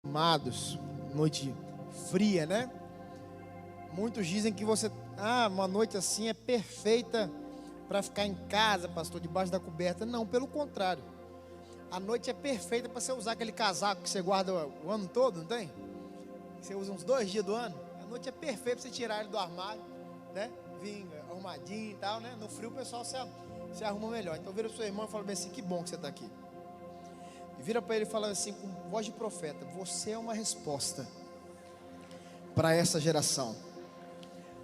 Amados, noite fria, né? Muitos dizem que uma noite assim é perfeita para ficar em casa, pastor, debaixo da coberta. Não, pelo contrário. A noite é perfeita para você usar aquele casaco que você guarda o ano todo, não tem? Você usa uns 2 dias do ano. A noite é perfeita para você tirar ele do armário, né? Vir arrumadinho e tal, né? No frio o pessoal se arruma melhor. Então vira o seu irmão e fala bem assim: que bom que você está aqui. E vira para ele falando assim com voz de profeta: você é uma resposta para essa geração.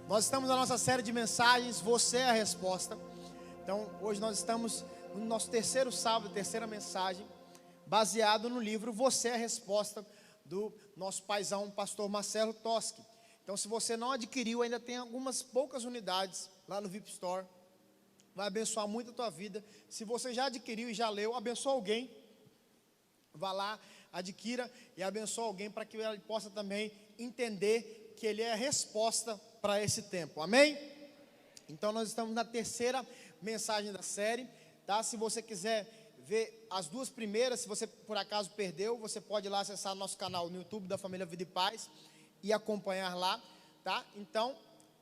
Nós estamos na nossa série de mensagens, você é a resposta. Então hoje nós estamos no nosso terceiro sábado, terceira mensagem, baseado no livro Você é a Resposta, do nosso paizão, pastor Marcelo Toschi. Então se você não adquiriu, ainda tem algumas poucas unidades lá no VIP Store. Vai abençoar muito a tua vida. Se você já adquiriu e já leu, abençoa alguém. Vá lá, adquira e abençoe alguém para que ele possa também entender que ele é a resposta para esse tempo. Amém? Então nós estamos na terceira mensagem da série, tá? Se você quiser ver as 2 primeiras, se você por acaso perdeu, você pode ir lá acessar nosso canal no YouTube da Família Vida e Paz e acompanhar lá, tá? Então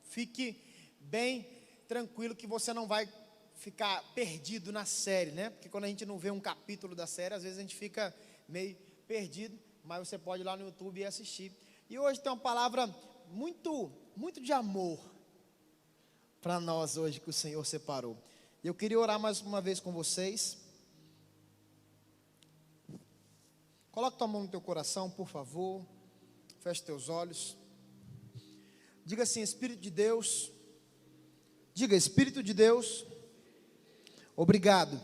fique bem tranquilo que você não vai ficar perdido na série, né? Porque quando a gente não vê um capítulo da série, às vezes a gente fica meio perdido, mas você pode ir lá no YouTube e assistir. E hoje tem uma palavra muito de amor para nós hoje que o Senhor separou. Eu queria orar mais uma vez com vocês. Coloque tua mão no teu coração, por favor. Feche teus olhos. Diga assim: Espírito de Deus. Diga: Espírito de Deus, obrigado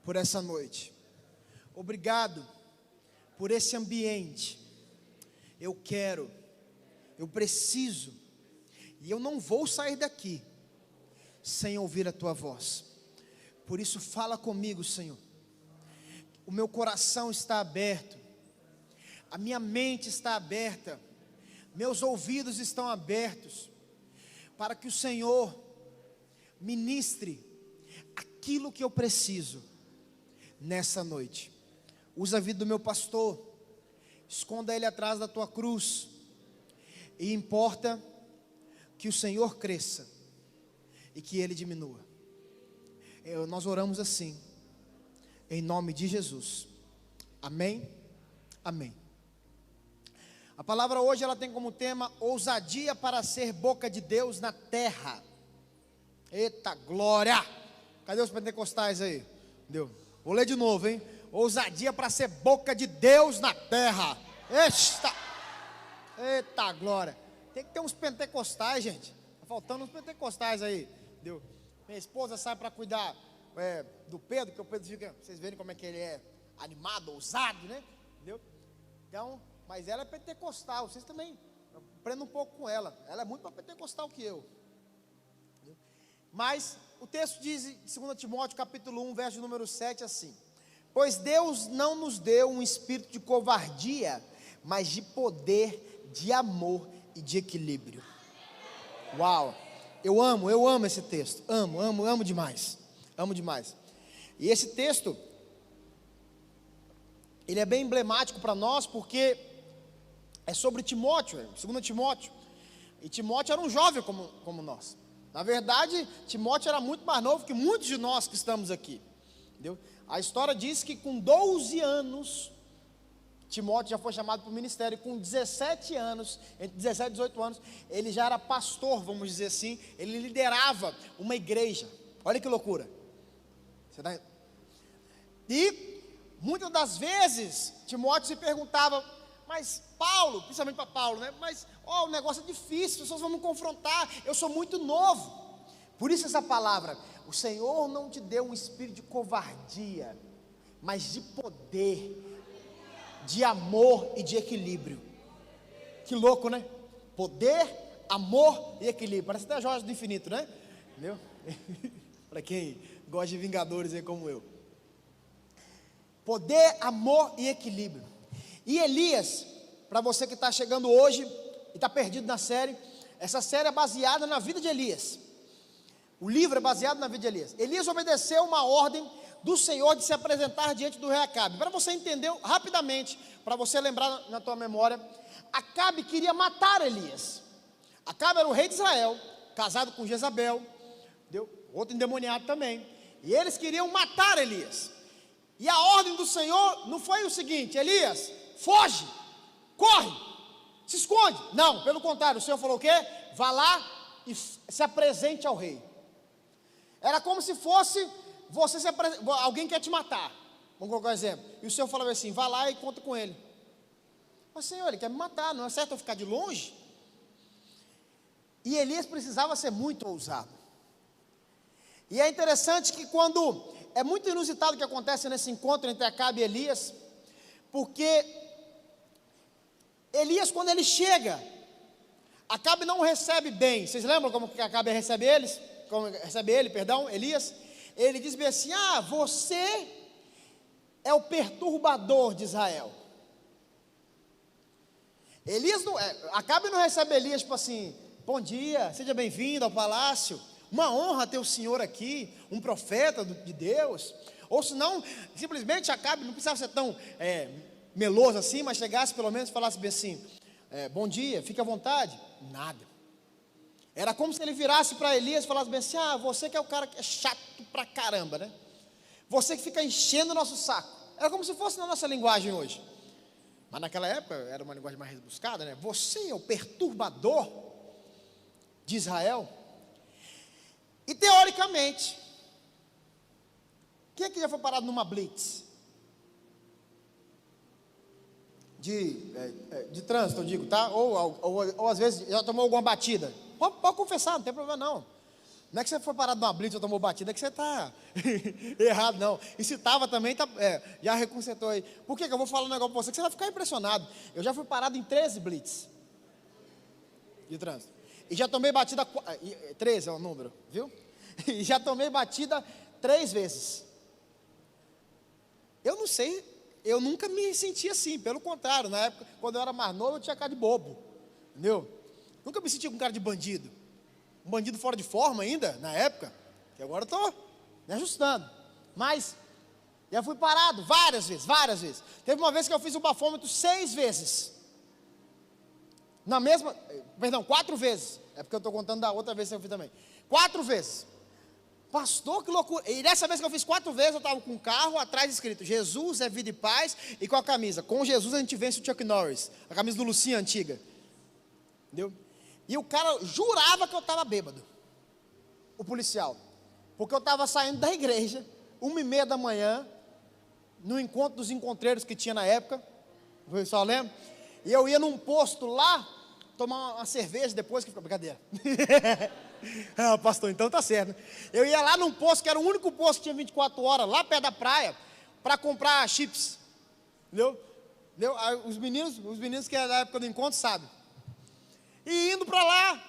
por essa noite. Obrigado por esse ambiente. Eu preciso, e eu não vou sair daqui sem ouvir a tua voz. Por isso fala comigo, Senhor. O meu coração está aberto, a minha mente está aberta, meus ouvidos estão abertos, para que o Senhor ministre aquilo que eu preciso nessa noite. Usa a vida do meu pastor, esconda ele atrás da tua cruz, e importa que o Senhor cresça e que ele diminua. Nós oramos assim, em nome de Jesus. Amém? Amém. A palavra hoje ela tem como tema ousadia para ser boca de Deus na terra. Eita glória! Cadê os pentecostais aí? Deu. Vou ler de novo, hein? Ousadia para ser boca de Deus na terra. Eita glória! Tem que ter uns pentecostais, gente. Tá faltando uns pentecostais aí. Deu. Minha esposa sai para cuidar do Pedro, que o Pedro fica, vocês verem como é que ele é animado, ousado, né? Entendeu? Então, mas ela é pentecostal. Vocês também aprendam um pouco com ela. Ela é muito mais pentecostal que eu. Entendeu? Mas o texto diz em 2 Timóteo capítulo 1, verso número 7 assim: pois Deus não nos deu um espírito de covardia, mas de poder, de amor e de equilíbrio. Uau, eu amo esse texto, amo demais, e esse texto, ele é bem emblemático para nós, porque é sobre Timóteo, 2 Timóteo, e Timóteo era um jovem como nós. Na verdade, Timóteo era muito mais novo que muitos de nós que estamos aqui, entendeu? A história diz que com 12 anos, Timóteo já foi chamado para o ministério. Com 17 anos, entre 17 e 18 anos, ele já era pastor, vamos dizer assim. Ele liderava uma igreja. Olha que loucura. E muitas das vezes, Timóteo se perguntava: mas Paulo, principalmente para Paulo, né? Mas o negócio é difícil, as pessoas vão me confrontar, eu sou muito novo. Por isso essa palavra: o Senhor não te deu um espírito de covardia, mas de poder, de amor e de equilíbrio. Que louco, né? Poder, amor e equilíbrio. Parece até a joia do infinito, né? Entendeu? Para quem gosta de Vingadores aí como eu. Poder, amor e equilíbrio. E Elias, para você que está chegando hoje e está perdido na série, essa série é baseada na vida de Elias. O livro é baseado na vida de Elias. Elias obedeceu uma ordem do Senhor de se apresentar diante do rei Acabe. Para você entender rapidamente, para você lembrar na tua memória, Acabe queria matar Elias. Acabe era o rei de Israel, casado com Jezabel, outro endemoniado também. E eles queriam matar Elias. E a ordem do Senhor não foi o seguinte: Elias, foge, corre, se esconde. Não, pelo contrário, o Senhor falou o quê? Vá lá e se apresente ao rei. Era como se fosse você alguém quer te matar. Vamos colocar um exemplo. E o Senhor falava assim: vá lá e conta com ele. Mas Senhor, ele quer me matar, não é certo eu ficar de longe? E Elias precisava ser muito ousado. E é interessante que é muito inusitado o que acontece nesse encontro entre Acabe e Elias, porque Elias, quando ele chega, Acabe não o recebe bem. Vocês lembram como que Acabe recebe eles? Como recebe ele, perdão, Elias? Ele diz bem assim: você é o perturbador de Israel. Acabe não recebe Elias tipo assim: bom dia, seja bem-vindo ao palácio, uma honra ter o senhor aqui, um profeta de Deus. Ou senão, simplesmente Acabe não precisava ser tão meloso assim, mas chegasse pelo menos e falasse bem assim: bom dia, fique à vontade. Nada. Era como se ele virasse para Elias e falasse bem assim: você que é o cara que é chato pra caramba, né? Você que fica enchendo o nosso saco. Era como se fosse na nossa linguagem hoje. Mas naquela época era uma linguagem mais rebuscada, né? Você é o perturbador de Israel. E teoricamente, quem é que já foi parado numa blitz? De trânsito, eu digo, tá? Ou às vezes já tomou alguma batida. Pode confessar, não tem problema não. Não é que você foi parado numa blitz ou tomou batida, é que você está errado, não. E se estava também, já reconsertou aí. Por que eu vou falar um negócio para você que você vai ficar impressionado? Eu já fui parado em 13 blitz de trânsito. E já tomei batida, 13 é o número, viu? E já tomei batida 3 vezes. Eu não sei, eu nunca me senti assim. Pelo contrário, na época, quando eu era mais novo, eu tinha cara de bobo. Entendeu? Nunca me senti com cara de bandido. Um bandido fora de forma ainda, na época, que agora eu estou me ajustando. Mas já fui parado várias vezes. Teve uma vez que eu fiz o bafômetro 6 vezes. 4 vezes. É porque eu estou contando da outra vez que eu fiz também. 4 vezes. Pastor, que loucura. E dessa vez que eu fiz 4 vezes, eu estava com um carro atrás escrito: Jesus é vida e paz. E com a camisa: com Jesus a gente vence o Chuck Norris. A camisa do Lucinha antiga. Entendeu? E o cara jurava que eu estava bêbado, o policial, porque eu estava saindo da igreja, 1h30 da manhã, no encontro dos encontreiros que tinha na época, o pessoal lembra? E eu ia num posto lá, tomar uma cerveja depois, que fica brincadeira. Pastor, então tá certo. Eu ia lá num posto, que era o único posto que tinha 24 horas, lá perto da praia, para comprar chips, entendeu? Os meninos que é da época do encontro sabem. E indo para lá,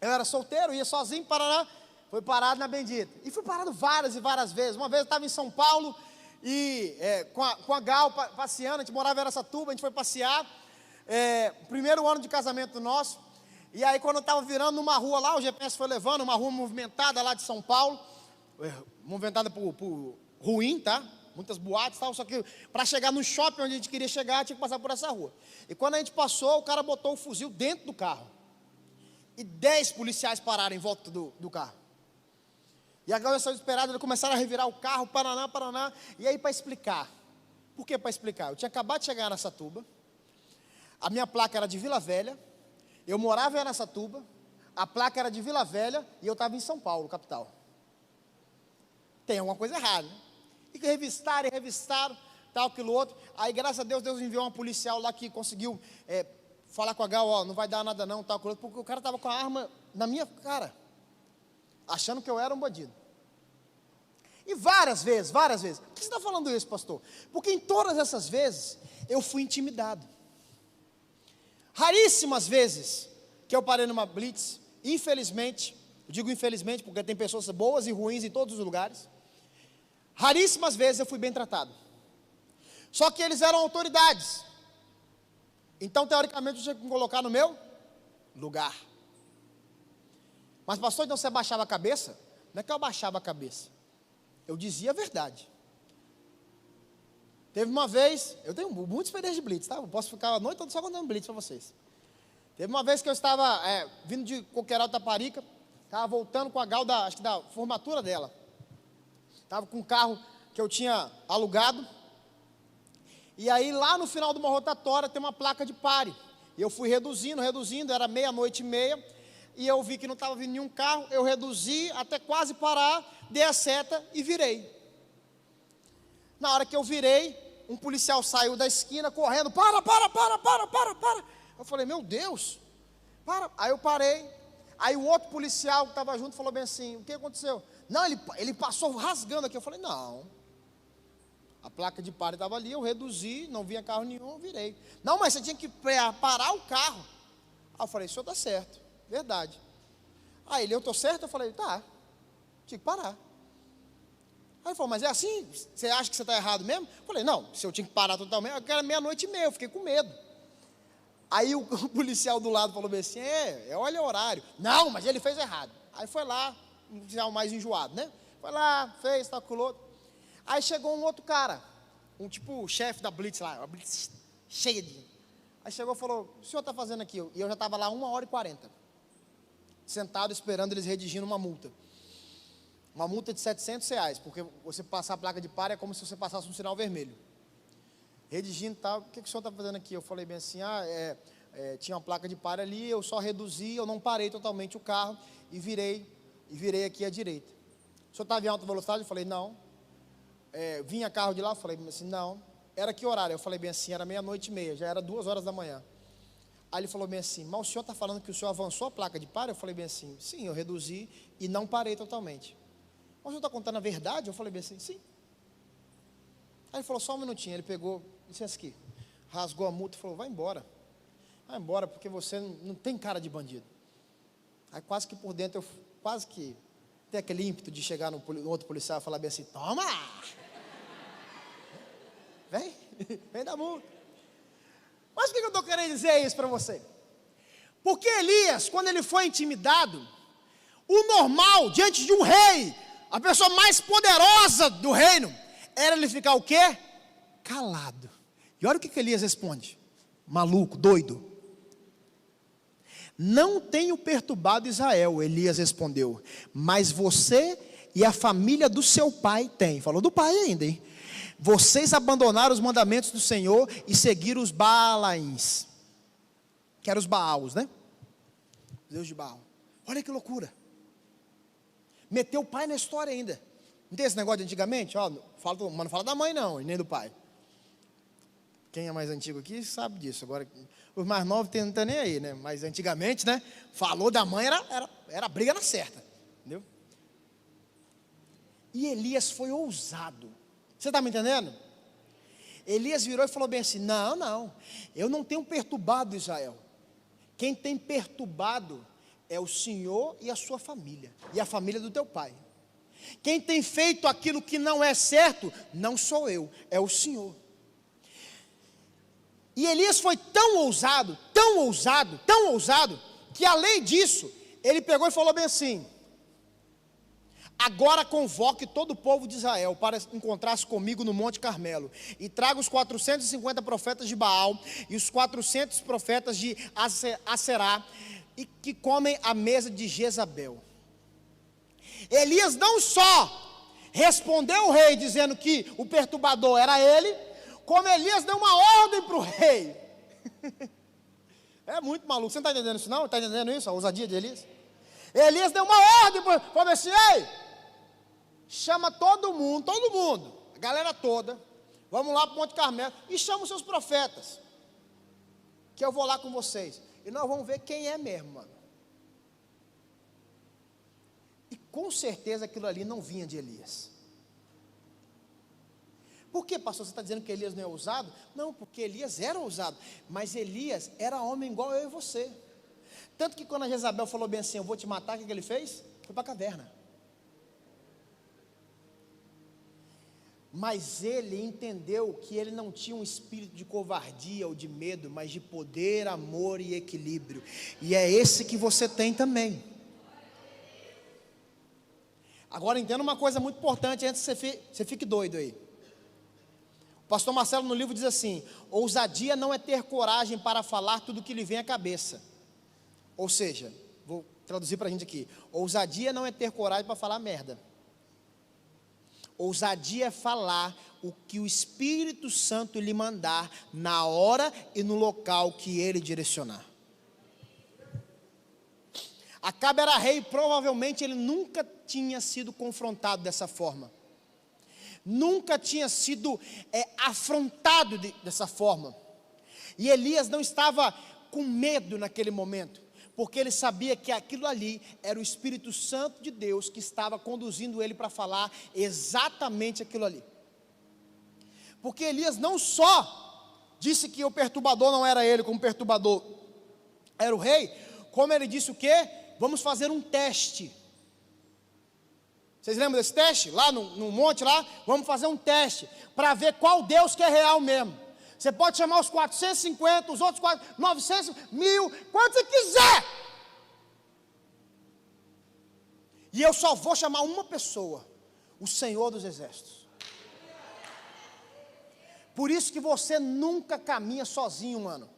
eu era solteiro, ia sozinho, Paraná, foi parado na Bendita. E fui parado várias e várias vezes. Uma vez eu estava em São Paulo, e com a Gal passeando, a gente morava em Araçatuba, a gente foi passear, primeiro ano de casamento nosso. E aí quando eu estava virando numa rua lá, o GPS foi levando, uma rua movimentada lá de São Paulo, movimentada por ruim, tá? Muitas boates e tal, só que para chegar no shopping onde a gente queria chegar, tinha que passar por essa rua. E quando a gente passou, o cara botou o fuzil dentro do carro. E 10 policiais pararam em volta do carro. E a galera saiu desesperada, eles começaram a revirar o carro, Paraná. E aí para explicar. Por que para explicar? Eu tinha acabado de chegar em Araçatuba, a minha placa era de Vila Velha, eu morava em Araçatuba, a placa era de Vila Velha e eu estava em São Paulo, capital. Tem alguma coisa errada, né? E que revistaram, tal, aquilo outro. Aí, graças a Deus, Deus enviou uma policial lá que conseguiu falar com a Gal: não vai dar nada não, tal, aquilo outro, porque o cara estava com a arma na minha cara, achando que eu era um bandido. E várias vezes. Por que você está falando isso, pastor? Porque em todas essas vezes, eu fui intimidado. Raríssimas vezes que eu parei numa blitz, infelizmente, eu digo infelizmente porque tem pessoas boas e ruins em todos os lugares. Raríssimas vezes eu fui bem tratado. Só que eles eram autoridades. Então, teoricamente, eu tinha que me colocar no meu lugar. Mas pastor, então você abaixava a cabeça? Não é que eu abaixava a cabeça, eu dizia a verdade. Teve uma vez, eu tenho muita experiência de blitz, tá? Eu posso ficar a noite toda só contando blitz para vocês. Teve uma vez que eu estava vindo de Coqueiral, Taparica, estava voltando com a Gal, acho que da formatura dela. Estava com um carro que eu tinha alugado. E aí lá no final de uma rotatória tem uma placa de pare. E eu fui reduzindo, era 00:30. E eu vi que não estava vindo nenhum carro, eu reduzi até quase parar, dei a seta e virei. Na hora que eu virei, um policial saiu da esquina correndo, para. Eu falei, meu Deus, para. Aí eu parei, aí o outro policial que estava junto falou bem assim, o que aconteceu? Não, ele passou rasgando aqui. Eu falei, não, a placa de pare estava ali, eu reduzi, não vinha carro nenhum, eu virei. Não, mas você tinha que parar o carro. Aí eu falei, o senhor está certo, verdade. Aí ele, eu estou certo? Eu falei, tá, tinha que parar. Aí ele falou, mas é assim? Você acha que você está errado mesmo? Eu falei, não, se eu tinha que parar totalmente, era 00:30, eu fiquei com medo. Aí o policial do lado falou bem assim, olha o horário. Não, mas ele fez errado. Aí foi lá, um policial mais enjoado, né? Foi lá, fez, calculou. Aí chegou um outro cara, um tipo chefe da blitz lá, uma blitz cheia de... Aí chegou e falou, o senhor está fazendo aqui? E eu já estava lá 1h40, sentado esperando eles redigirem uma multa. Uma multa de R$700, porque você passar a placa de pare é como se você passasse um sinal vermelho. Redigindo e tal, o que o senhor está fazendo aqui? Eu falei bem assim, tinha uma placa de pare ali, eu só reduzi, eu não parei totalmente o carro e virei aqui à direita. O senhor estava em alta velocidade? Eu falei, não. Vinha carro de lá? Eu falei bem assim, não. Era que horário? Eu falei bem assim, era 00:30, já era 2h da manhã. Aí ele falou bem assim, mas o senhor está falando que o senhor avançou a placa de pare? Eu falei bem assim, sim, eu reduzi e não parei totalmente. Mas o senhor está contando a verdade? Eu falei bem assim, sim. Aí ele falou, só um minutinho. Ele pegou, disse aqui, rasgou a multa e falou, vai embora, porque você não tem cara de bandido. Aí quase que por dentro, quase que tem aquele ímpeto de chegar no outro policial e falar bem assim, toma, vem da multa. Mas por que eu estou querendo dizer isso para você? Porque Elias, quando ele foi intimidado, o normal diante de um rei, a pessoa mais poderosa do reino, era ele ficar o quê? Calado. E olha o que Elias responde, maluco, doido. Não tenho perturbado Israel, Elias respondeu, mas você e a família do seu pai têm. Falou do pai ainda, hein? Vocês abandonaram os mandamentos do Senhor e seguiram os Baalaíns, que eram os Baals, né? Deus de Baal. Olha que loucura. Meteu o pai na história ainda. Não tem esse negócio de antigamente? Mas não fala da mãe não, e nem do pai. Quem é mais antigo aqui sabe disso. Agora, os mais novos não estão nem aí, né? Mas antigamente, né? Falou da mãe, era briga na certa. Entendeu? E Elias foi ousado. Você está me entendendo? Elias virou e falou bem assim, não, eu não tenho perturbado Israel. Quem tem perturbado é o Senhor e a sua família, e a família do teu pai. Quem tem feito aquilo que não é certo, não sou eu, é o Senhor. E Elias foi tão ousado, que além disso, ele pegou e falou bem assim, agora convoque todo o povo de Israel para encontrar-se comigo no Monte Carmelo, e traga os 450 profetas de Baal, e os 400 profetas de Aserá, e que comem à mesa de Jezabel. Elias não só respondeu ao rei, dizendo que o perturbador era ele, como Elias deu uma ordem para o rei. É muito maluco, você não está entendendo isso não? Está entendendo isso, a ousadia de Elias? Elias deu uma ordem, falou assim, ei, chama todo mundo, a galera toda, vamos lá para o Monte Carmelo, e chama os seus profetas, que eu vou lá com vocês, e nós vamos ver quem é mesmo, mano. E com certeza aquilo ali não vinha de Elias. Por que, pastor, você está dizendo que Elias não é ousado? Não, porque Elias era ousado, mas Elias era homem igual eu e você. Tanto que quando a Jezabel falou bem assim, eu vou te matar, o que ele fez? Foi para a caverna. Mas ele entendeu que ele não tinha um espírito de covardia ou de medo, mas de poder, amor e equilíbrio. E é esse que você tem também. Agora entenda uma coisa muito importante antes que você fique doido aí. O pastor Marcelo no livro diz assim: ousadia não é ter coragem para falar tudo o que lhe vem à cabeça. Ou seja, vou traduzir para a gente aqui: ousadia não é ter coragem para falar merda. Ousadia é falar o que o Espírito Santo lhe mandar, na hora e no local que ele direcionar. Acabe era rei, provavelmente ele nunca tinha sido confrontado dessa forma. Nunca tinha sido afrontado dessa forma. E Elias não estava com medo naquele momento, porque ele sabia que aquilo ali era o Espírito Santo de Deus que estava conduzindo ele para falar exatamente aquilo ali. Porque Elias não só disse que o perturbador não era ele, como perturbador era o rei, como ele disse o quê? Vamos fazer um teste. Vocês lembram desse teste? Lá no monte lá, vamos fazer um teste, para ver qual Deus que é real mesmo. Você pode chamar os 450, os outros 900, 1000, quanto você quiser. E eu só vou chamar uma pessoa, o Senhor dos Exércitos. Por isso que você nunca caminha sozinho, mano.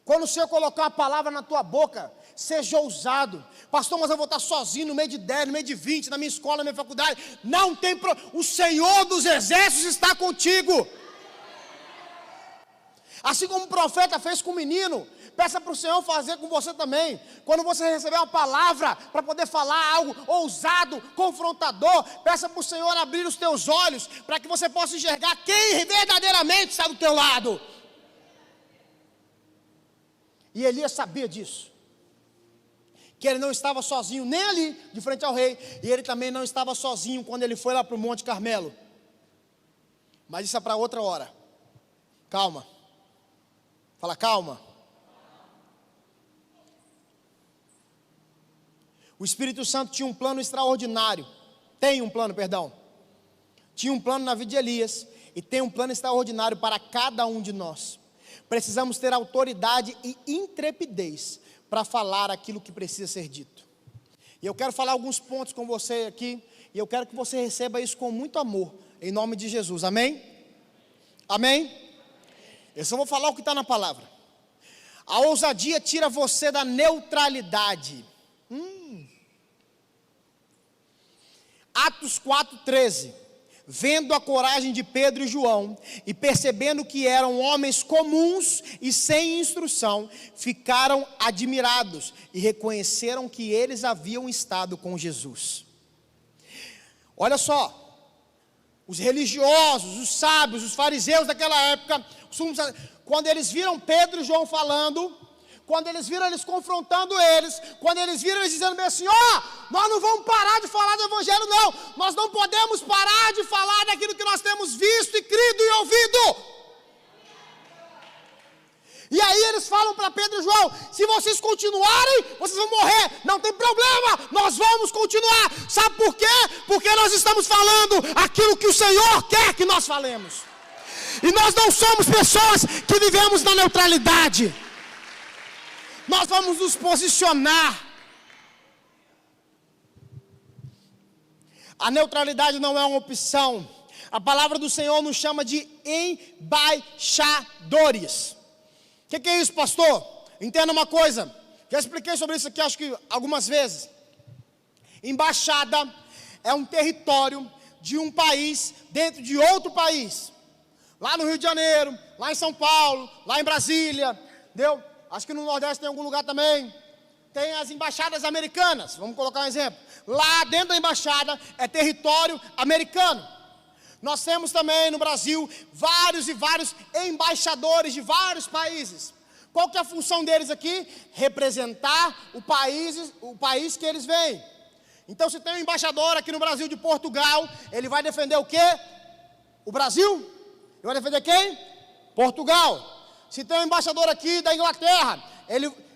Quando o Senhor colocar uma palavra na tua boca, seja ousado. Pastor, mas eu vou estar sozinho no meio de 10, no meio de 20, na minha escola, na minha faculdade. Não tem problema. O Senhor dos Exércitos está contigo. Assim como o profeta fez com o menino, peça para o Senhor fazer com você também. Quando você receber uma palavra para poder falar algo ousado, confrontador, peça para o Senhor abrir os teus olhos, para que você possa enxergar quem verdadeiramente está do teu lado. E Elias sabia disso, que ele não estava sozinho nem ali, de frente ao rei, e ele também não estava sozinho quando ele foi lá para o Monte Carmelo. Mas isso é para outra hora. Calma. Fala, calma. O Espírito Santo tinha um plano extraordinário. Tem um plano, perdão. Tinha um plano na vida de Elias, e tem um plano extraordinário para cada um de nós. Precisamos ter autoridade e intrepidez para falar aquilo que precisa ser dito. E eu quero falar alguns pontos com você aqui, e eu quero que você receba isso com muito amor, em nome de Jesus, amém? Amém? Eu só vou falar o que está na palavra. A ousadia tira você da neutralidade. Atos 4:13. Vendo a coragem de Pedro e João, e percebendo que eram homens comuns e sem instrução, ficaram admirados e reconheceram que eles haviam estado com Jesus. Olha só, os religiosos, os sábios, os fariseus daquela época, quando eles viram Pedro e João falando, quando eles viram eles confrontando eles, quando eles viram eles dizendo bem assim: nós não vamos parar de falar do Evangelho não, nós não podemos parar de falar daquilo que nós temos visto e crido e ouvido. E aí eles falam para Pedro e João: se vocês continuarem, vocês vão morrer, não tem problema, nós vamos continuar. Sabe por quê? Porque nós estamos falando aquilo que o Senhor quer que nós falemos, e nós não somos pessoas que vivemos na neutralidade. Nós vamos nos posicionar. A neutralidade não é uma opção. A palavra do Senhor nos chama de embaixadores. O que é isso, pastor? Entenda uma coisa. Já expliquei sobre isso aqui, acho que algumas vezes. Embaixada é um território de um país dentro de outro país. Lá no Rio de Janeiro, lá em São Paulo, lá em Brasília, entendeu? Acho que no Nordeste tem algum lugar também. Tem as embaixadas americanas, vamos colocar um exemplo. Lá dentro da embaixada é território americano. Nós temos também no Brasil vários e vários embaixadores de vários países. Qual que é a função deles aqui? Representar o país que eles vêm. Então, se tem um embaixador aqui no Brasil de Portugal, ele vai defender o quê? O Brasil? Ele vai defender quem? Portugal. Se tem um embaixador aqui da Inglaterra,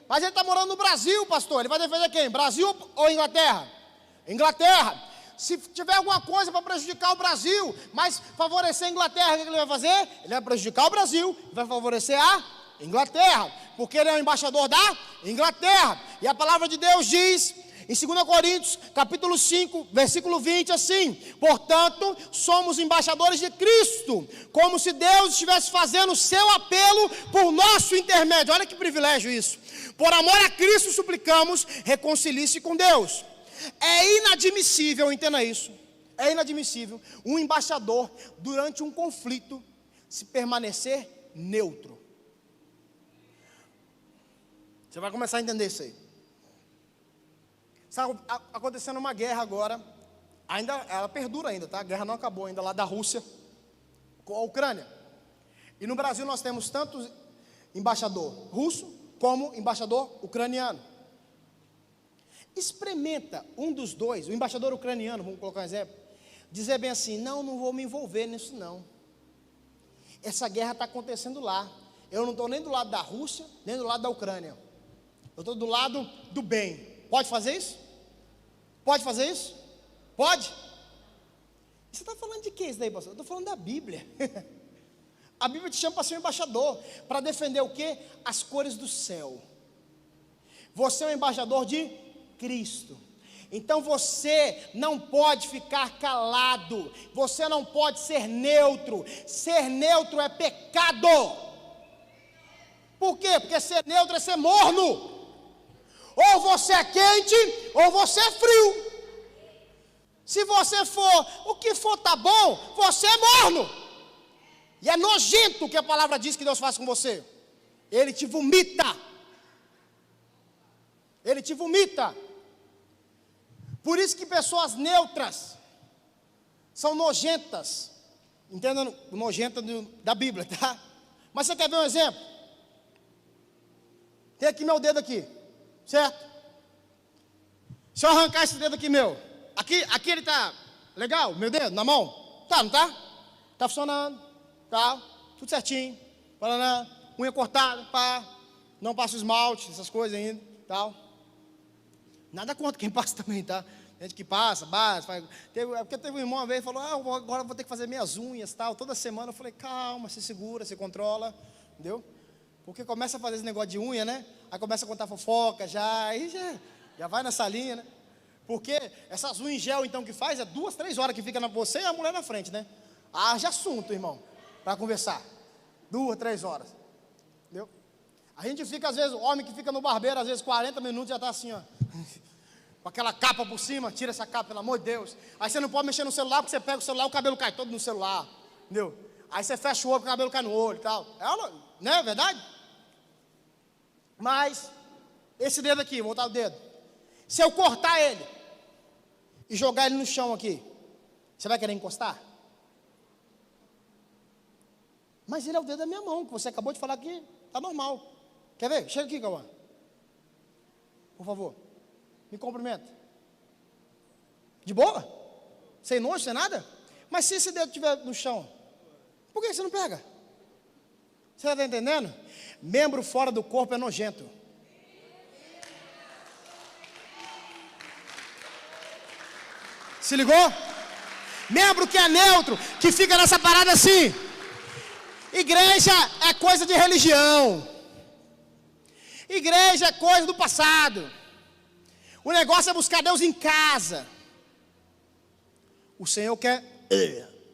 mas ele está morando no Brasil, pastor, ele vai defender quem? Brasil ou Inglaterra? Inglaterra. Se tiver alguma coisa para prejudicar o Brasil, mas favorecer a Inglaterra, o que ele vai fazer? Ele vai prejudicar o Brasil e vai favorecer a Inglaterra, porque ele é o embaixador da Inglaterra. E a palavra de Deus diz em 2 Coríntios, capítulo 5, versículo 20, assim: portanto, somos embaixadores de Cristo, como se Deus estivesse fazendo o seu apelo por nosso intermédio. Olha que privilégio isso. Por amor a Cristo suplicamos, reconcilie-se com Deus. É inadmissível, entenda isso, é inadmissível um embaixador, durante um conflito, se permanecer neutro. Você vai começar a entender isso aí. Está acontecendo uma guerra agora, ainda, ela perdura ainda, tá? A guerra não acabou ainda, lá da Rússia com a Ucrânia. E no Brasil nós temos tanto embaixador russo, como embaixador ucraniano. Experimenta um dos dois, o embaixador ucraniano, vamos colocar um exemplo, dizer bem assim: não vou me envolver nisso não. Essa guerra está acontecendo lá. Eu não estou nem do lado da Rússia, nem do lado da Ucrânia. Eu estou do lado do bem. Pode fazer isso? Pode fazer isso? Pode? Você está falando de que isso daí, pastor? Eu estou falando da Bíblia. A Bíblia te chama para ser um embaixador, para defender o quê? As cores do céu. Você é um embaixador de Cristo. Então você não pode ficar calado, você não pode ser neutro. Ser neutro é pecado. Por quê? Porque ser neutro é ser morno. Ou você é quente, ou você é frio. Se você for, o que for tá bom, você é morno. E é nojento o que a palavra diz que Deus faz com você. Ele te vomita. Ele te vomita. Por isso que pessoas neutras são nojentas. Entendam o nojento da Bíblia, tá? Mas você quer ver um exemplo? Tem aqui meu dedo aqui, certo? Se eu arrancar esse dedo aqui meu, aqui ele tá legal, meu dedo na mão? Tá, não tá? Tá funcionando, tá? Tudo certinho, paraná, unha cortada, pá, não passa esmalte, essas coisas ainda, tal. Nada contra quem passa também, tá? Gente que passa, bate, faz. Porque teve um irmão uma vez que falou: agora eu vou ter que fazer minhas unhas, tal. Toda semana eu falei: calma, se segura, se controla, entendeu? Porque começa a fazer esse negócio de unha, né? Aí começa a contar fofoca, aí já vai nessa linha, né? Porque essas unhas em gel, então, que faz, é 2, 3 horas que fica na você e a mulher na frente, né? Haja assunto, irmão, para conversar. 2, 3 horas, entendeu? A gente fica, às vezes, o homem que fica no barbeiro, às vezes 40 minutos já está assim, ó, com aquela capa por cima. Tira essa capa, pelo amor de Deus. Aí você não pode mexer no celular, porque você pega o celular, o cabelo cai todo no celular, entendeu? Aí você fecha o olho, o cabelo cai no olho e tal. Não é verdade? Mas, esse dedo aqui, vou botar o dedo. Se eu cortar ele e jogar ele no chão aqui, você vai querer encostar? Mas ele é o dedo da minha mão, que você acabou de falar que está normal. Quer ver? Chega aqui, Cauã. Por favor. Me cumprimenta. De boa? Sem nojo, sem nada? Mas se esse dedo estiver no chão, por que você não pega? Você está entendendo? Membro fora do corpo é nojento. Se ligou? Membro que é neutro, que fica nessa parada assim. Igreja é coisa de religião. Igreja é coisa do passado. O negócio é buscar Deus em casa. O Senhor quer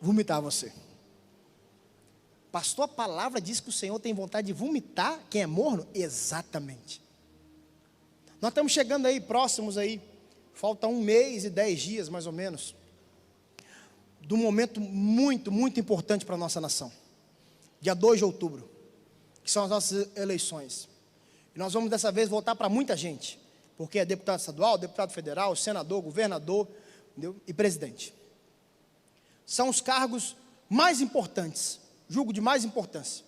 vomitar você. Pastor, a palavra diz que o Senhor tem vontade de vomitar quem é morno? Exatamente. Nós estamos chegando aí, próximos aí. Falta 1 mês e 10 dias, mais ou menos, de um momento muito, muito importante para a nossa nação. Dia 2 de outubro, que são as nossas eleições. E nós vamos dessa vez voltar para muita gente, porque é deputado estadual, deputado federal, senador, governador, entendeu? E presidente. São os cargos mais importantes, julgo de mais importância.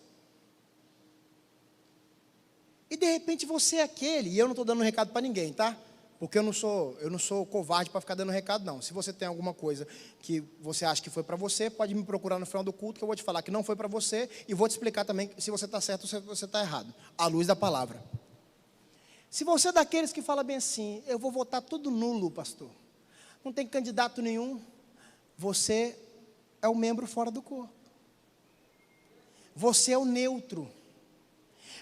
E de repente você é aquele, e eu não estou dando recado para ninguém, tá? Porque eu não sou covarde para ficar dando recado, não. Se você tem alguma coisa que você acha que foi para você, pode me procurar no final do culto, que eu vou te falar que não foi para você, e vou te explicar também se você está certo ou se você está errado, à luz da palavra. Se você é daqueles que fala bem assim: eu vou votar tudo nulo, pastor, não tem candidato nenhum, você é o membro fora do corpo. Você é o neutro.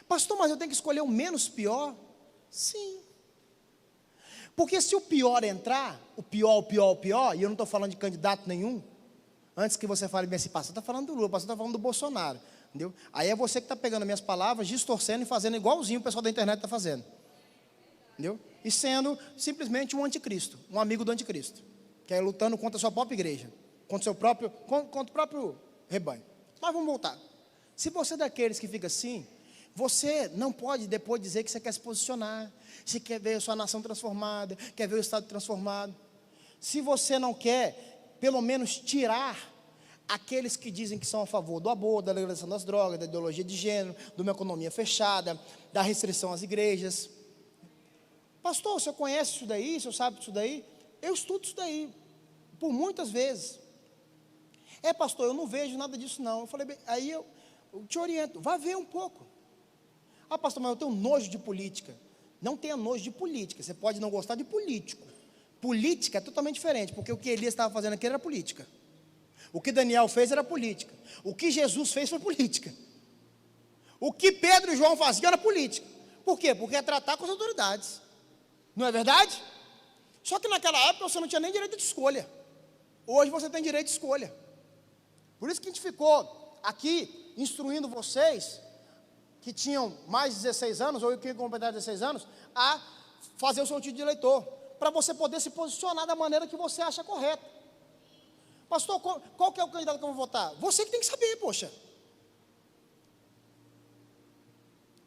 Pastor, mas eu tenho que escolher o menos pior? Sim. Porque se o pior entrar, o pior, e eu não estou falando de candidato nenhum, antes que você fale bem assim, pastor, está falando do Lula, pastor está falando do Bolsonaro, entendeu? Aí é você que está pegando minhas palavras, distorcendo e fazendo igualzinho o pessoal da internet está fazendo, entendeu? E sendo simplesmente um anticristo, um amigo do anticristo, que é lutando contra a sua própria igreja, contra o próprio rebanho. Mas vamos voltar. Se você é daqueles que fica assim, você não pode depois dizer que você quer se posicionar, você quer ver a sua nação transformada, quer ver o Estado transformado. Se você não quer, pelo menos tirar aqueles que dizem que são a favor do aborto, da legalização das drogas, da ideologia de gênero, de uma economia fechada, da restrição às igrejas. Pastor, o senhor conhece isso daí? O senhor sabe isso daí? Eu estudo isso daí, por muitas vezes. Pastor, eu não vejo nada disso não. Eu falei, aí eu te oriento, vá ver um pouco. Pastor, mas eu tenho nojo de política. Não tenha nojo de política, você pode não gostar de político. Política é totalmente diferente, porque o que Elias estava fazendo aqui era política. O que Daniel fez era política. O que Jesus fez foi política. O que Pedro e João faziam era política. Por quê? Porque é tratar com as autoridades. Não é verdade? Só que naquela época você não tinha nem direito de escolha. Hoje você tem direito de escolha. Por isso que a gente ficou aqui instruindo vocês que tinham mais de 16 anos, ou que completaram 16 anos, a fazer o seu título de eleitor, para você poder se posicionar da maneira que você acha correta. Pastor, qual que é o candidato que eu vou votar? Você que tem que saber, poxa.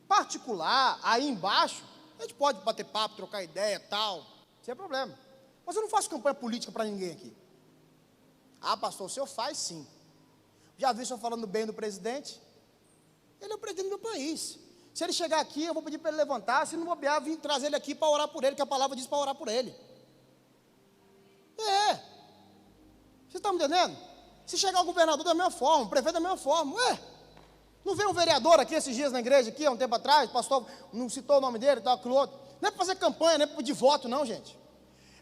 Particular, aí embaixo, a gente pode bater papo, trocar ideia, tal, sem problema. Mas eu não faço campanha política para ninguém aqui. Pastor, o senhor faz sim. Já vi o senhor falando bem do presidente? Ele é o presidente do meu país. Se ele chegar aqui, eu vou pedir para ele levantar. Se não bobear, vim trazer ele aqui para orar por ele, que a palavra diz para orar por ele. Você está me entendendo? Se chegar o governador da mesma forma, o prefeito da mesma forma, não veio um vereador aqui esses dias na igreja, aqui há um tempo atrás, o pastor não citou o nome dele, tal, aquilo outro. Não é para fazer campanha, não é para pedir voto, não, gente.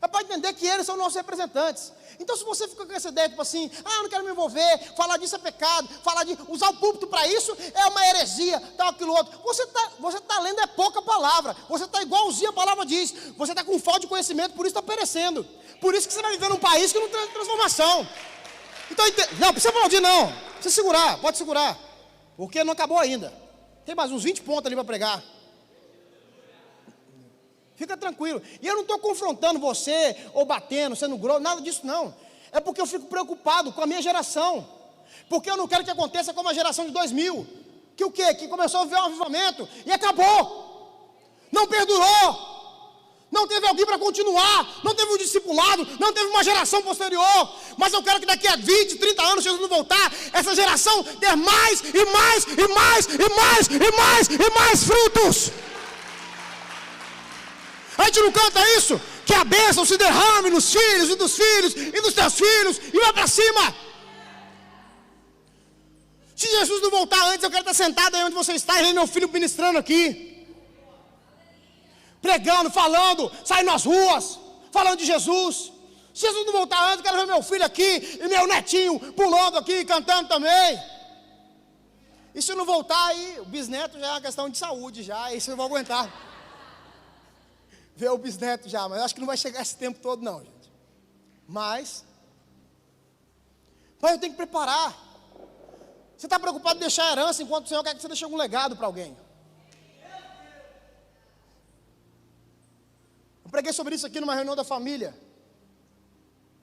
É para entender que eles são nossos representantes. Então, se você fica com essa ideia, tipo assim, eu não quero me envolver, falar disso é pecado, usar o púlpito para isso é uma heresia, tal, aquilo outro. Você tá lendo pouca palavra, você está igualzinho a palavra diz, você está com falta de conhecimento, por isso está perecendo. Por isso que você vai viver num país que não tem transformação. Então, não precisa aplaudir não, precisa segurar, pode segurar, porque não acabou ainda. Tem mais uns 20 pontos ali para pregar. Fica tranquilo. E eu não estou confrontando você, ou batendo, sendo grosso, nada disso não. É porque eu fico preocupado com a minha geração. Porque eu não quero que aconteça como a geração de 2000. Que o quê? Que começou a viver um avivamento e acabou. Não perdurou. Não teve alguém para continuar. Não teve um discipulado. Não teve uma geração posterior. Mas eu quero que daqui a 20, 30 anos, Jesus não voltar, essa geração ter mais e mais e mais e mais e mais e mais frutos. A gente não canta isso? Que a bênção se derrame nos filhos e dos filhos e dos teus filhos e vai para cima. Se Jesus não voltar antes, eu quero estar sentado aí onde você está e ver meu filho ministrando aqui, pregando, falando, saindo nas ruas, falando de Jesus. Se Jesus não voltar antes, eu quero ver meu filho aqui e meu netinho pulando aqui, cantando também. E se não voltar aí, o bisneto já é uma questão de saúde já, isso eu vou aguentar. Ver o bisneto já, mas eu acho que não vai chegar esse tempo todo não, gente. Mas eu tenho que preparar. Você está preocupado em deixar a herança, enquanto o Senhor quer que você deixe algum legado para alguém. Eu preguei sobre isso aqui numa reunião da família,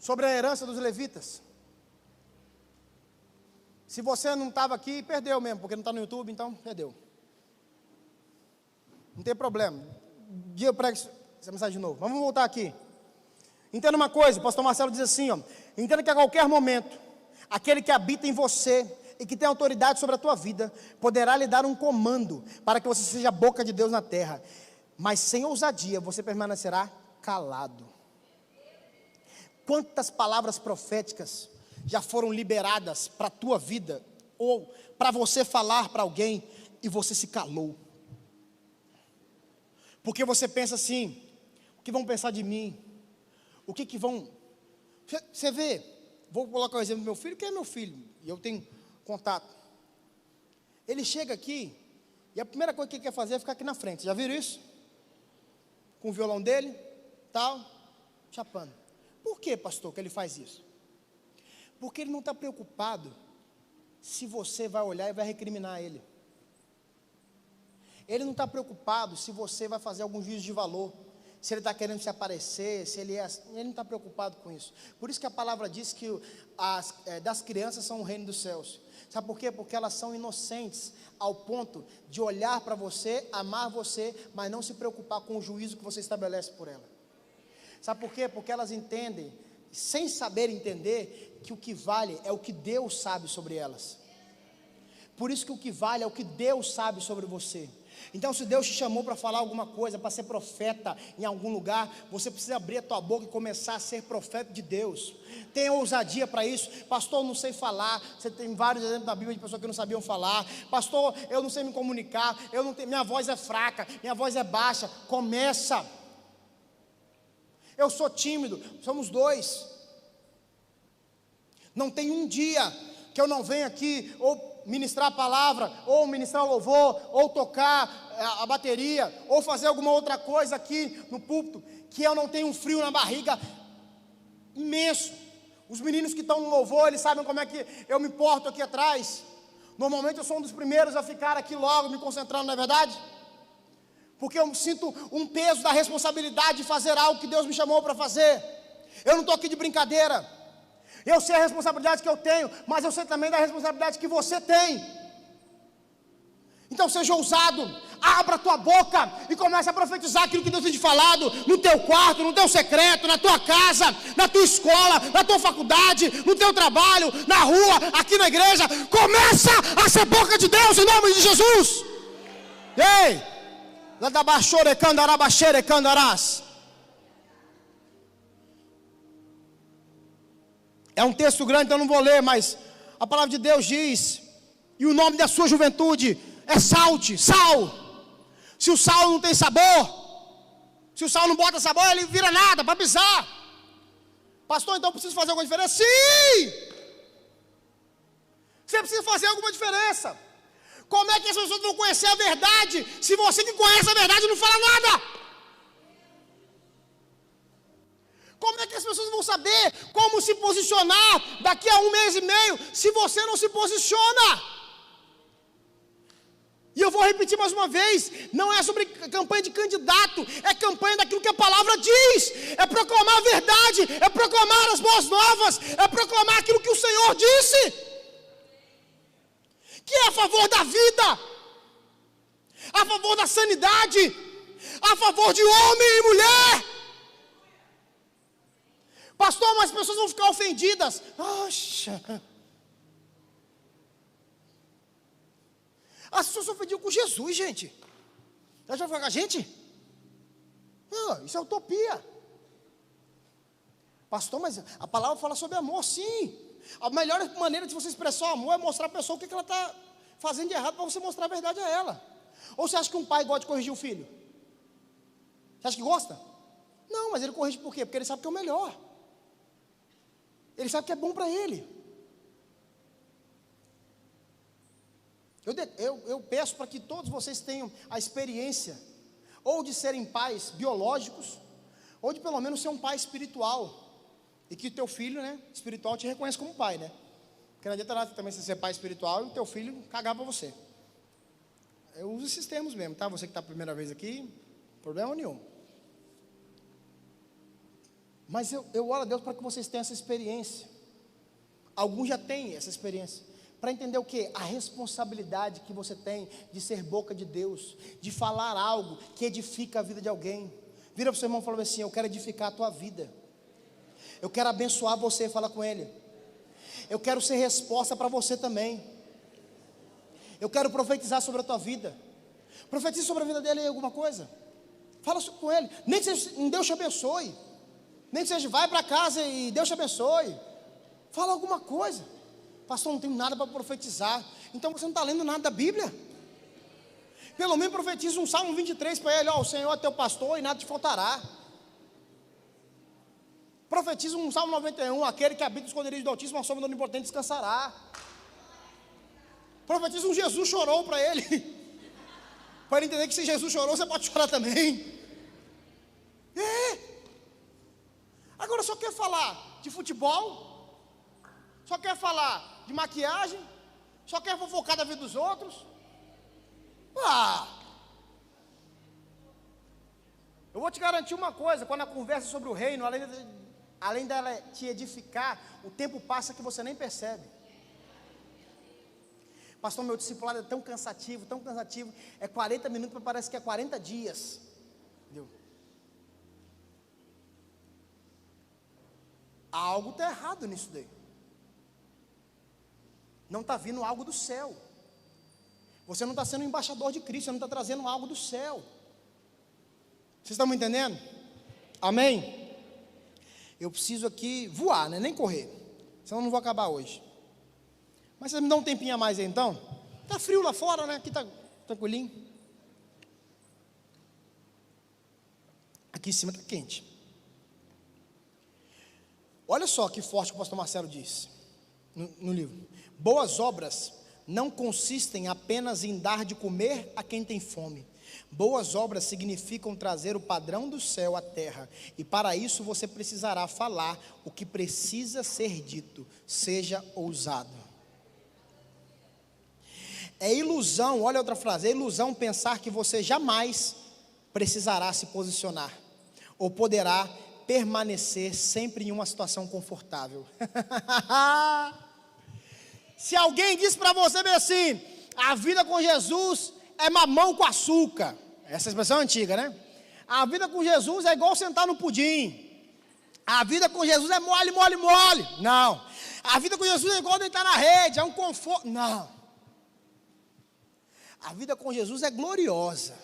sobre a herança dos levitas. Se você não estava aqui, perdeu mesmo, porque não está no YouTube, então perdeu. Não tem problema. Um dia eu prego essa mensagem de novo. Mas vamos voltar aqui. Entenda uma coisa, o pastor Marcelo diz assim, entenda que a qualquer momento, aquele que habita em você e que tem autoridade sobre a tua vida, poderá lhe dar um comando para que você seja a boca de Deus na terra. Mas sem ousadia, você permanecerá calado. Quantas palavras proféticas já foram liberadas para a tua vida, ou para você falar para alguém, e você se calou? Porque você pensa assim, o que vão pensar de mim? O que vão... Você vê, vou colocar o exemplo do meu filho, que é meu filho, e eu tenho contato. Ele chega aqui, e a primeira coisa que ele quer fazer é ficar aqui na frente. Já viram isso? Com o violão dele, tal, chapando. Por que, pastor, que ele faz isso? Porque ele não está preocupado se você vai olhar e vai recriminar ele. Ele não está preocupado se você vai fazer algum juízo de valor, se ele está querendo se aparecer, se ele é... Ele não está preocupado com isso. Por isso que a palavra diz que das crianças são o reino dos céus. Sabe por quê? Porque elas são inocentes ao ponto de olhar para você, amar você, mas não se preocupar com o juízo que você estabelece por ela. Sabe por quê? Porque elas entendem, sem saber entender, que o que vale é o que Deus sabe sobre elas. Por isso que o que vale é o que Deus sabe sobre você. Então, se Deus te chamou para falar alguma coisa, para ser profeta em algum lugar, você precisa abrir a tua boca e começar a ser profeta de Deus. Tenha ousadia para isso. Pastor, eu não sei falar. Você tem vários exemplos da Bíblia de pessoas que não sabiam falar. Pastor, eu não sei me comunicar. Minha voz é fraca, minha voz é baixa. Começa. Eu sou tímido. Somos dois. Não tem um dia que eu não venha aqui ou ministrar a palavra, ou ministrar o louvor, ou tocar a bateria, ou fazer alguma outra coisa aqui no púlpito, que eu não tenho um frio na barriga imenso. Os meninos que estão no louvor, eles sabem como é que eu me porto aqui atrás. Normalmente eu sou um dos primeiros a ficar aqui logo, me concentrando, não é verdade? Porque eu sinto um peso da responsabilidade de fazer algo que Deus me chamou para fazer. Eu não estou aqui de brincadeira. Eu sei a responsabilidade que eu tenho, mas eu sei também da responsabilidade que você tem. Então seja ousado, abra a tua boca e comece a profetizar aquilo que Deus tem te falado, no teu quarto, no teu secreto, na tua casa, na tua escola, na tua faculdade, no teu trabalho, na rua, aqui na igreja. Começa a ser boca de Deus em nome de Jesus. Ei, lá da baixore candarabachere candarás. É um texto grande, então eu não vou ler, mas a palavra de Deus diz: e o nome da sua juventude é salte, sal. Se o sal não tem sabor, se o sal não bota sabor, ele vira nada para pisar. Pastor, então eu preciso fazer alguma diferença? Sim! Você precisa fazer alguma diferença. Como é que as pessoas vão conhecer a verdade se você que conhece a verdade não fala nada? Como é que as pessoas vão saber como se posicionar daqui a 1 mês e meio se você não se posiciona? E eu vou repetir mais uma vez, não é sobre campanha de candidato, é campanha daquilo que a palavra diz, é proclamar a verdade, é proclamar as boas novas, é proclamar aquilo que o Senhor disse, que é a favor da vida, a favor da sanidade, a favor de homem e mulher. Pastor, mas as pessoas vão ficar ofendidas. Poxa. As pessoas se ofendiam com Jesus, gente. Elas vão ficar com a gente? Isso é utopia. Pastor, mas a palavra fala sobre amor, sim. A melhor maneira de você expressar o amor é mostrar a pessoa o que ela está fazendo de errado, para você mostrar a verdade a ela. Ou você acha que um pai gosta de corrigir o filho? Você acha que gosta? Não, mas ele corrige por quê? Porque ele sabe que é o melhor. Ele sabe que é bom para ele. Eu peço para que todos vocês tenham a experiência, ou de serem pais biológicos, ou de pelo menos ser um pai espiritual. E que o teu filho, né, espiritual te reconheça como pai, né? Porque não adianta nada também você ser pai espiritual e o teu filho cagar para você. Eu uso esses termos mesmo, tá? Você que está a primeira vez aqui, problema nenhum. Mas eu oro a Deus para que vocês tenham essa experiência. Alguns já têm essa experiência. Para entender o quê? A responsabilidade que você tem de ser boca de Deus, de falar algo que edifica a vida de alguém. Vira para o seu irmão e fala assim: eu quero edificar a tua vida. Eu quero abençoar você, fala com ele. Eu quero ser resposta para você também. Eu quero profetizar sobre a tua vida. Profetize sobre a vida dele aí alguma coisa. Fala com ele. Nem que seja, Deus te abençoe. Nem que seja, vai para casa e Deus te abençoe. Fala alguma coisa. Pastor, não tenho nada para profetizar. Então você não está lendo nada da Bíblia. Pelo menos profetiza um Salmo 23 para ele. Ó, o Senhor é teu pastor e nada te faltará. Profetiza um Salmo 91. Aquele que habita os esconderijos do Altíssimo, a sombra do Onipotente descansará. Profetiza um Jesus chorou para ele. Para ele entender que se Jesus chorou, você pode chorar também. Agora só quer falar de futebol, só quer falar de maquiagem, só quer fofocar da vida dos outros. Eu vou te garantir uma coisa: quando a conversa sobre o reino, além dela te edificar, o tempo passa que você nem percebe. Pastor, meu discipulado é tão cansativo, é 40 minutos, mas parece que é 40 dias. Entendeu? Algo está errado nisso daí. Não está vindo algo do céu. Você não está sendo embaixador de Cristo, você não está trazendo algo do céu. Vocês estão me entendendo? Amém? Eu preciso aqui voar, né? Nem correr, senão eu não vou acabar hoje. Mas vocês me dão um tempinho a mais aí então? Está frio lá fora, né? Aqui está tranquilinho. Aqui em cima está quente. Olha só que forte que o pastor Marcelo disse no livro. Boas obras não consistem apenas em dar de comer a quem tem fome. Boas obras significam trazer o padrão do céu à terra. E para isso você precisará falar o que precisa ser dito. Seja ousado. É ilusão, olha outra frase, é ilusão pensar que você jamais precisará se posicionar, ou poderá permanecer sempre em uma situação confortável. Se alguém diz para você bem assim, a vida com Jesus é mamão com açúcar, essa expressão é antiga, né? A vida com Jesus é igual sentar no pudim, a vida com Jesus é mole, mole, mole. Não, a vida com Jesus é igual deitar na rede, é um conforto. Não. A vida com Jesus é gloriosa,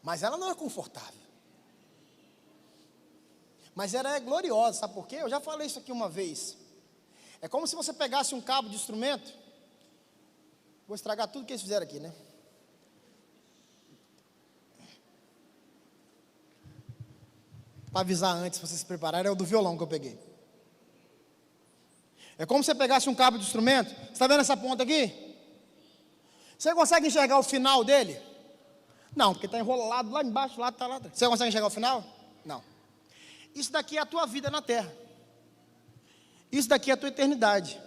mas ela não é confortável. Mas ela é gloriosa, sabe por quê? Eu já falei isso aqui uma vez. É como se você pegasse um cabo de instrumento. Vou estragar tudo que eles fizeram aqui, né? Para avisar antes, se vocês se prepararem, é o do violão que eu peguei. É como se você pegasse um cabo de instrumento. Você está vendo essa ponta aqui? Você consegue enxergar o final dele? Não, porque está enrolado lá embaixo, lá está lá atrás. Você consegue enxergar o final? Não. Isso daqui é a tua vida na terra. Isso daqui é a tua eternidade.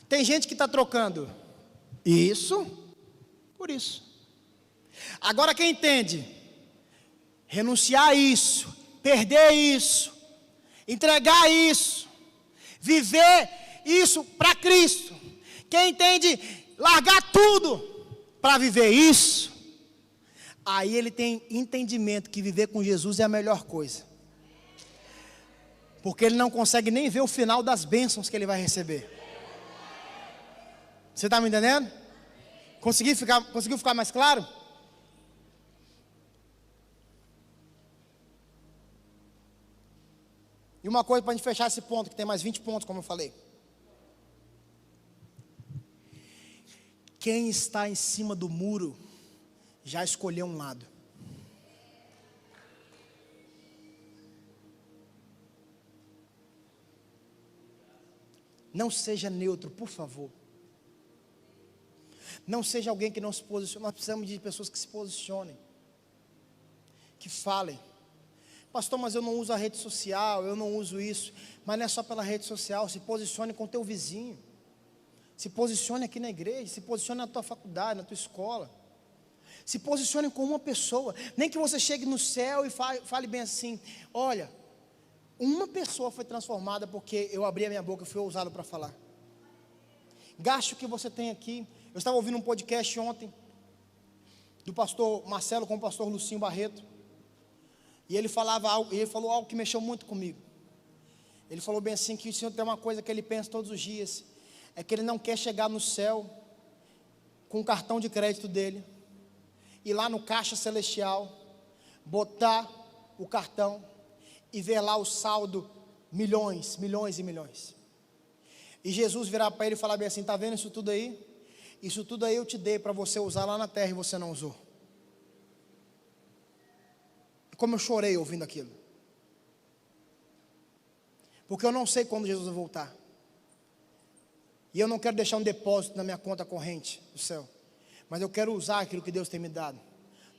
Tem gente que está trocando isso por isso. Agora quem entende, renunciar a isso, perder isso, entregar isso, viver isso para Cristo. Quem entende largar tudo para viver isso, aí ele tem entendimento que viver com Jesus é a melhor coisa, porque ele não consegue nem ver o final das bênçãos que ele vai receber. Você está me entendendo? Conseguiu ficar mais claro? E uma coisa para a gente fechar esse ponto, que tem mais 20 pontos, como eu falei. Quem está em cima do muro já escolheu um lado. Não seja neutro, por favor. Não seja alguém que não se posicione. Nós precisamos de pessoas que se posicionem, que falem. Pastor, mas eu não uso a rede social, eu não uso isso. Mas não é só pela rede social. Se posicione com o teu vizinho. Se posicione aqui na igreja, se posicione na tua faculdade, na tua escola. Se posicione com uma pessoa. Nem que você chegue no céu e fale bem assim: olha, uma pessoa foi transformada porque eu abri a minha boca e fui ousado para falar. Gaste o que você tem aqui. Eu estava ouvindo um podcast ontem do pastor Marcelo com o pastor Lucinho Barreto. E ele falou algo que mexeu muito comigo. Ele falou bem assim, que o Senhor tem uma coisa que ele pensa todos os dias, é que ele não quer chegar no céu com o cartão de crédito dele, ir lá no caixa celestial, botar o cartão e ver lá o saldo, milhões, milhões e milhões. E Jesus virar para ele e falar bem assim: está vendo isso tudo aí? Isso tudo aí eu te dei para você usar lá na terra e você não usou. Como eu chorei ouvindo aquilo. Porque eu não sei quando Jesus vai voltar. E eu não quero deixar um depósito na minha conta corrente do céu. Mas eu quero usar aquilo que Deus tem me dado.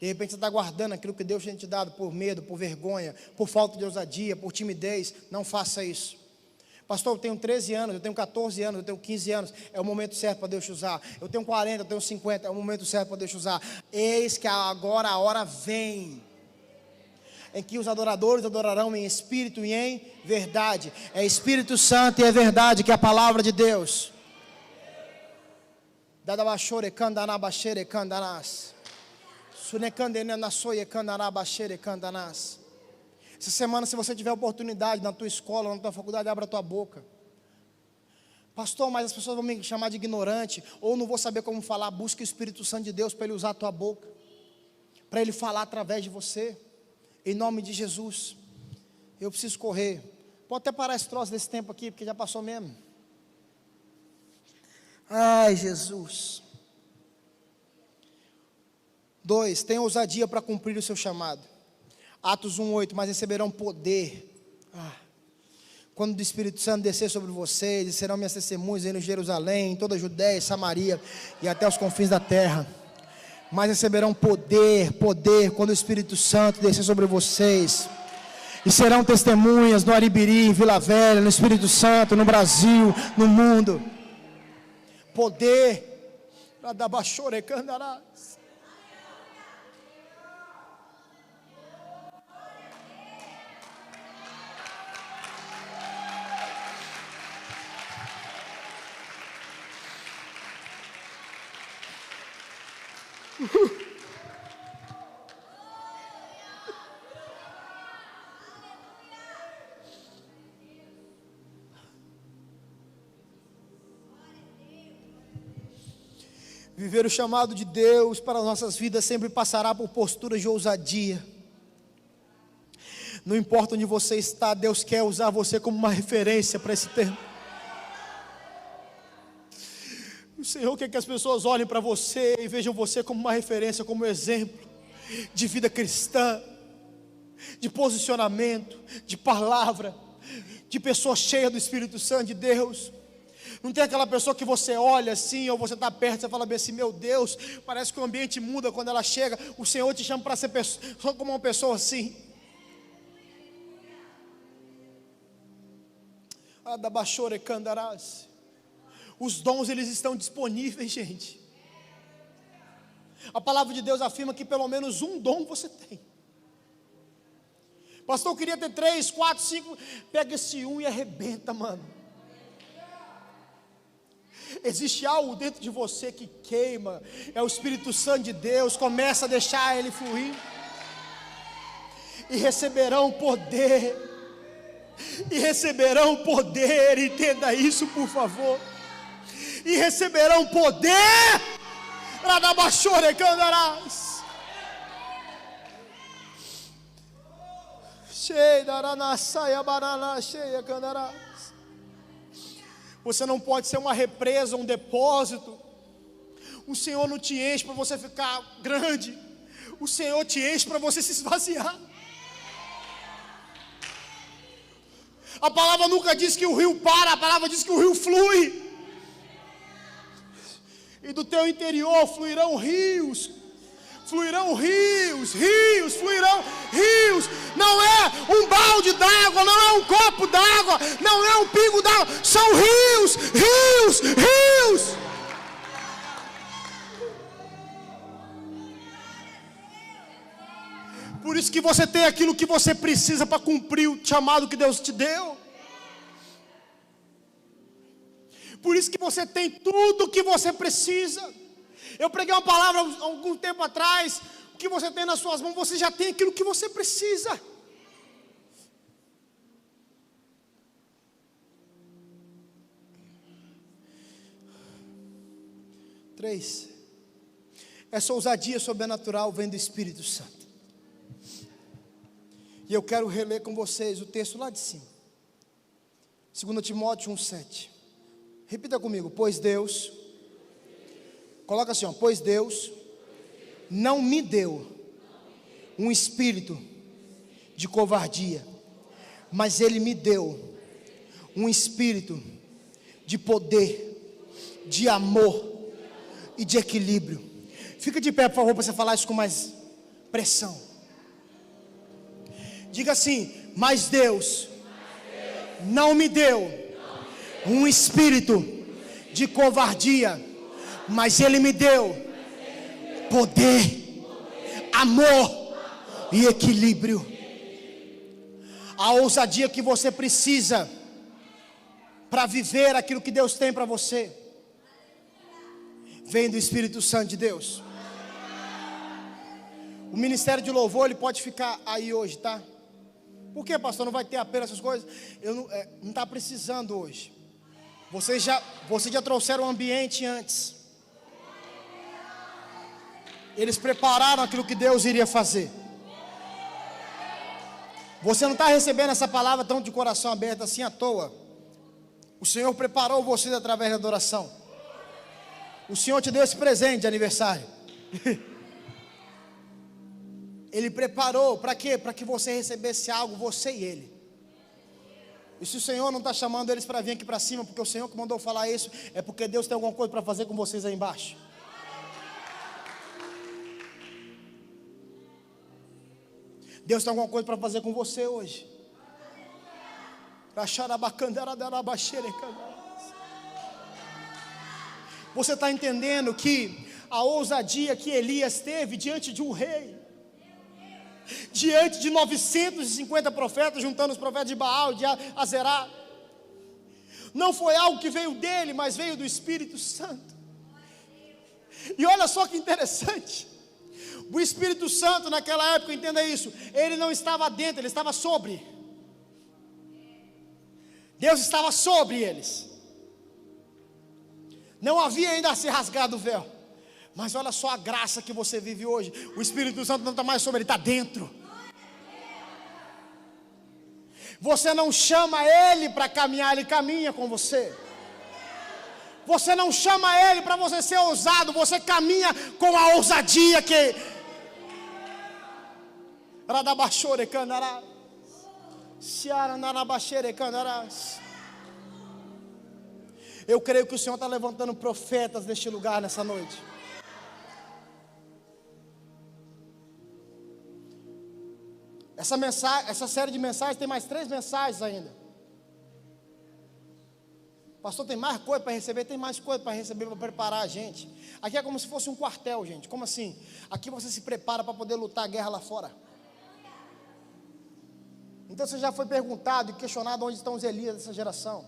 De repente você está guardando aquilo que Deus tem te dado por medo, por vergonha, por falta de ousadia, por timidez. Não faça isso. Pastor, eu tenho 13 anos, eu tenho 14 anos, eu tenho 15 anos. É o momento certo para Deus te usar. Eu tenho 40, eu tenho 50, é o momento certo para Deus te usar. Eis que agora a hora vem, em que os adoradores adorarão em espírito e em verdade. É Espírito Santo e é verdade que é a palavra de Deus. Dadabashore kandanabashere kandanas. Sunekandenenasoye kandanabashere kandanas. Essa semana, se você tiver oportunidade na tua escola, na tua faculdade, abra a tua boca. Pastor, mas as pessoas vão me chamar de ignorante, ou não vou saber como falar. Busque o Espírito Santo de Deus para Ele usar a tua boca, para Ele falar através de você, em nome de Jesus. Eu preciso correr. Pode até parar esse troço desse tempo aqui, porque já passou mesmo. Ai, Jesus. 2, tenha ousadia para cumprir o seu chamado. Atos 1:8, mas receberão poder quando o Espírito Santo descer sobre vocês, e serão minhas testemunhas em Jerusalém, em toda a Judéia, Samaria e até os confins da terra. Mas receberão poder quando o Espírito Santo descer sobre vocês, e serão testemunhas no Aribiri, em Vila Velha, no Espírito Santo, no Brasil, no mundo. Poder para dar baixore candarás. Viver o chamado de Deus para as nossas vidas sempre passará por posturas de ousadia. Não importa onde você está, Deus quer usar você como uma referência para esse tempo. O Senhor quer que as pessoas olhem para você e vejam você como uma referência, como exemplo de vida cristã, de posicionamento, de palavra, de pessoa cheia do Espírito Santo de Deus. Não tem aquela pessoa que você olha assim, ou você está perto, você fala bem assim, meu Deus, parece que o ambiente muda quando ela chega. O Senhor te chama para ser como uma pessoa assim. Adabashore kandarás. Os dons, eles estão disponíveis, gente. A palavra de Deus afirma que pelo menos um dom você tem. Pastor, eu queria ter 3, 4, 5. Pega esse um e arrebenta, mano. Existe algo dentro de você que queima. É o Espírito Santo de Deus. Começa a deixar ele fluir. E receberão poder. E receberão poder. Entenda isso, por favor. E receberão poder. Radabashore candarás. Cheia daranasaia barana cheia candarás. Você não pode ser uma represa, um depósito. O Senhor não te enche para você ficar grande. O Senhor te enche para você se esvaziar. A palavra nunca diz que o rio para, a palavra diz que o rio flui. E do teu interior fluirão rios. Fluirão rios, rios, fluirão rios. Não é um balde d'água, não é um copo d'água, não é um pingo d'água. São rios, rios, rios. Por isso que você tem aquilo que você precisa para cumprir o chamado que Deus te deu. Por isso que você tem tudo o que você precisa. Eu preguei uma palavra há algum tempo atrás. O que você tem nas suas mãos, você já tem aquilo que você precisa. Três. Essa ousadia sobrenatural vem do Espírito Santo. E eu quero reler com vocês o texto lá de cima. 2 Timóteo 1:7. Repita comigo. Pois Deus... Coloca assim, ó, pois Deus não me deu um espírito de covardia, mas Ele me deu um espírito de poder, de amor e de equilíbrio. Fica de pé, por favor, para você falar isso com pressão. Diga assim: mas Deus não me deu um espírito de covardia, mas Ele me deu poder, amor e equilíbrio. A ousadia que você precisa para viver aquilo que Deus tem para você vem do Espírito Santo de Deus. O ministério de louvor, ele pode ficar aí hoje, tá? Por que, pastor? Não vai ter apelo, essas coisas? Não está precisando hoje. Vocês já trouxeram o ambiente antes. Eles prepararam aquilo que Deus iria fazer. Você não está recebendo essa palavra tão de coração aberto assim à toa. O Senhor preparou você através da adoração. O Senhor te deu esse presente de aniversário. Ele preparou para quê? Para que você recebesse algo, você e Ele. E se o Senhor não está chamando eles para vir aqui para cima, porque o Senhor que mandou falar isso, é porque Deus tem alguma coisa para fazer com vocês aí embaixo. Deus tem alguma coisa para fazer com você hoje. Você está entendendo que a ousadia que Elias teve diante de um rei, diante de 950 profetas, juntando os profetas de Baal, de Azerá, não foi algo que veio dele, mas veio do Espírito Santo. E olha só que interessante, o Espírito Santo naquela época, entenda isso, ele não estava dentro, ele estava sobre. Deus estava sobre eles. Não havia ainda se rasgado o véu. Mas olha só a graça que você vive hoje. O Espírito Santo não está mais sobre, ele está dentro. Você não chama ele para caminhar, ele caminha com você. Você não chama ele para você ser ousado, você caminha com a ousadia que eu creio que o Senhor está levantando profetas neste lugar nessa noite. Essa série de mensagens tem mais 3 mensagens ainda. Pastor, tem mais coisa para receber? Tem mais coisa para receber, para preparar a gente. Aqui é como se fosse um quartel, gente. Como assim? Aqui você se prepara para poder lutar a guerra lá fora. Então você já foi perguntado e questionado onde estão os Elias dessa geração.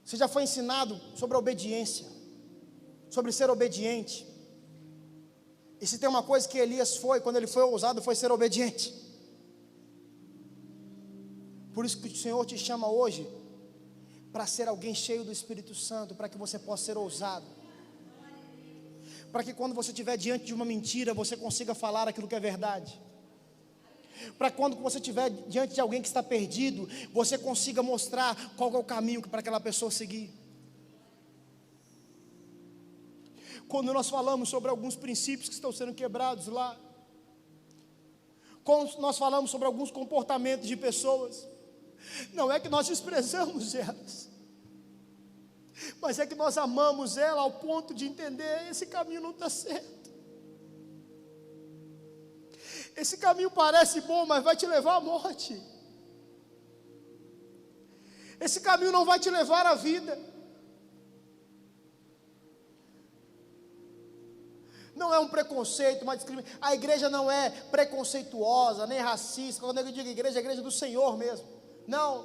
Você já foi ensinado sobre a obediência, sobre ser obediente. E se tem uma coisa que Elias foi, quando ele foi ousado, foi ser obediente. Por isso que o Senhor te chama hoje para ser alguém cheio do Espírito Santo, para que você possa ser ousado, para que quando você estiver diante de uma mentira, você consiga falar aquilo que é verdade, para quando você estiver diante de alguém que está perdido, você consiga mostrar qual é o caminho para aquela pessoa seguir. Quando nós falamos sobre alguns princípios que estão sendo quebrados lá, quando nós falamos sobre alguns comportamentos de pessoas, não é que nós desprezamos elas, mas é que nós amamos ela ao ponto de entender: esse caminho não está certo, esse caminho parece bom, mas vai te levar à morte, esse caminho não vai te levar à vida. Não é um preconceito, uma discriminação. A igreja não é preconceituosa, nem racista. Quando eu digo igreja, é a igreja do Senhor mesmo. Não,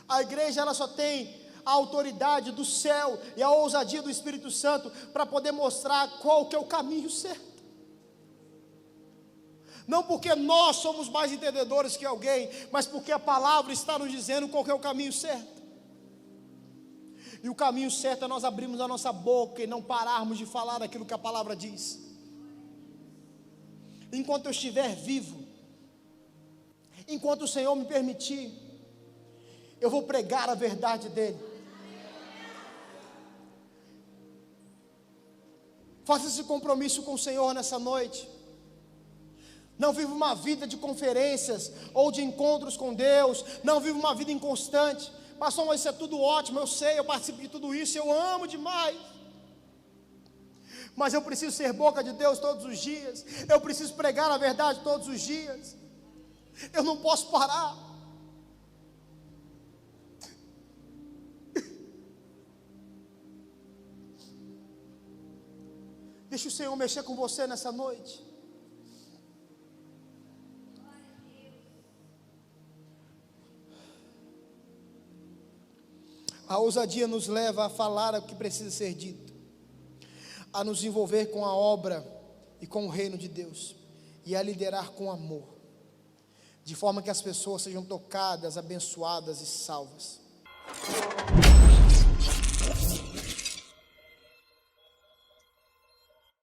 a igreja ela só tem a autoridade do céu e a ousadia do Espírito Santo para poder mostrar qual que é o caminho certo. Não porque nós somos mais entendedores que alguém, mas porque a palavra está nos dizendo qual que é o caminho certo. E o caminho certo é nós abrirmos a nossa boca e não pararmos de falar aquilo que a palavra diz. Enquanto eu estiver vivo, enquanto o Senhor me permitir, eu vou pregar a verdade dele. Faça esse compromisso com o Senhor nessa noite. Não viva uma vida de conferências ou de encontros com Deus. Não viva uma vida inconstante. Pastor, mas isso é tudo ótimo, eu sei, eu participo de tudo isso, eu amo demais. mas eu preciso ser boca de Deus todos os dias, eu preciso pregar a verdade todos os dias, eu não posso parar. Deixa o Senhor mexer com você nessa noite. A ousadia nos leva a falar o que precisa ser dito, a nos envolver com a obra e com o reino de Deus, e a liderar com amor, de forma que as pessoas sejam tocadas, abençoadas e salvas.